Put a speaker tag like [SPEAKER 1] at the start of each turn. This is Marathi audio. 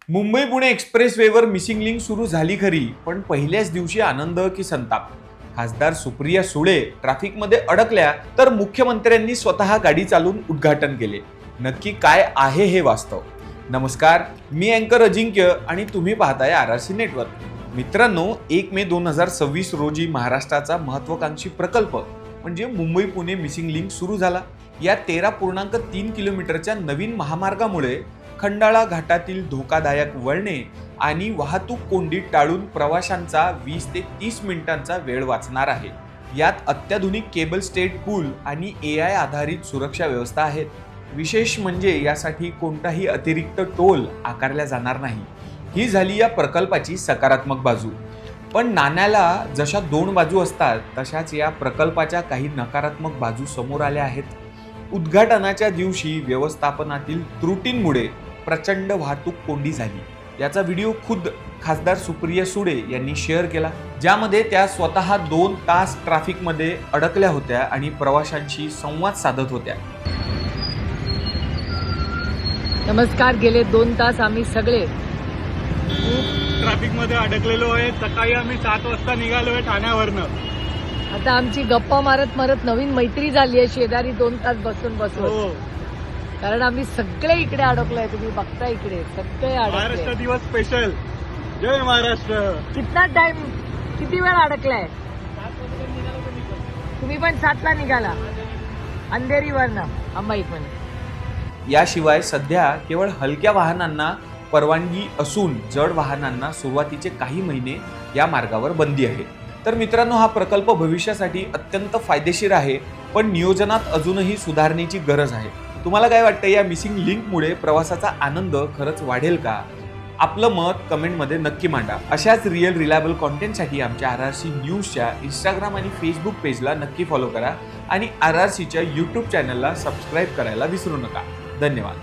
[SPEAKER 1] मुंबई पुणे एक्सप्रेसवेवर मिसिंग लिंक सुरू झाली खरी, पण पहिल्याच दिवशी आनंद की संताप? खासदार सुप्रिया सुळे ट्रॅफिकमध्ये अडकल्या तर मुख्यमंत्र्यांनी स्वतः गाडी चालवून उद्घाटन केले. नक्की काय आहे हे वास्तव? नमस्कार, मी अँकर अजिंक्य आणि तुम्ही पाहताय RRC नेटवर्क. मित्रांनो, 1 मे 2026 रोजी महाराष्ट्राचा महत्वाकांक्षी प्रकल्प म्हणजे मुंबई पुणे मिसिंग लिंक सुरू झाला. या 13.3 किलोमीटरच्या नवीन महामार्गामुळे खंडाळा घाटातील धोकादायक वळणे आणि वाहतूक कोंडी टाळून प्रवाशांचा 20 ते 30 मिनिटांचा वेळ वाचणार आहे. यात अत्याधुनिक केबल स्टेट पूल आणि AI आधारित सुरक्षा व्यवस्था आहेत. विशेष म्हणजे यासाठी कोणताही अतिरिक्त टोल आकारला जाणार नाही. ही झाली या प्रकल्पाची सकारात्मक बाजू. पण नाण्याला जशा 2 बाजू असतात, तशाच या प्रकल्पाच्या काही नकारात्मक बाजू समोर आल्या आहेत. उद्घाटनाच्या दिवशी व्यवस्थापनातील त्रुटींमुळे प्रचंड वाहतूक कोंडी झाली. याचा व्हिडिओ खुद्द खासदार सुप्रिया सुळे यांनी शेअर केला, ज्यामध्ये त्या स्वतः 2 तास ट्रॅफिकमध्ये अडकल्या होत्या आणि प्रवाशांशी संवाद साधत होत्या.
[SPEAKER 2] नमस्कार. गेले 2 तास आम्ही सगळे
[SPEAKER 3] ट्रॅफिक मध्ये अडकलेलो आहे. सकाळी आम्ही 7 वाजता निघालोय ठाण्यावरनं.
[SPEAKER 2] आता आमची गप्पा मारत मारत नवीन मैत्री झाली आहे शेजारी 2 तास बसून
[SPEAKER 3] हो,
[SPEAKER 2] कारण आम्ही सगळे इकडे अडकलोय. तुम्ही बघता इकडे सगळे
[SPEAKER 3] महाराष्ट्र
[SPEAKER 2] अडकले.
[SPEAKER 3] दिवस स्पेशल. जय महाराष्ट्र.
[SPEAKER 2] कितना टाइम, किती वेळ अडकलाय? तुम्ही पण 7ला निघाला अंधेरीवरनं. आंबा एक मिनिट.
[SPEAKER 1] याशिवाय सध्या केवळ हलक्या वाहनांना परवानगी असून जड वाहनांना सुरुवातीचे काही महिने या मार्गावर बंदी आहे. तर मित्रांनो, हा प्रकल्प भविष्यासाठी अत्यंत फायदेशीर आहे, पण नियोजनात अजूनही सुधारणेची गरज आहे. तुम्हाला काय वाटतं, या मिसिंग लिंकमुळे प्रवासाचा आनंद खरंच वाढेल का? आपलं मत कमेंटमध्ये नक्की मांडा. अशाच रिलायबल कॉन्टेंटसाठी आमच्या RRC न्यूजच्या इंस्टाग्राम आणि फेसबुक पेजला नक्की फॉलो करा आणि RRCच्या YouTube चॅनलला सबस्क्राईब करायला विसरू नका. धन्यवाद.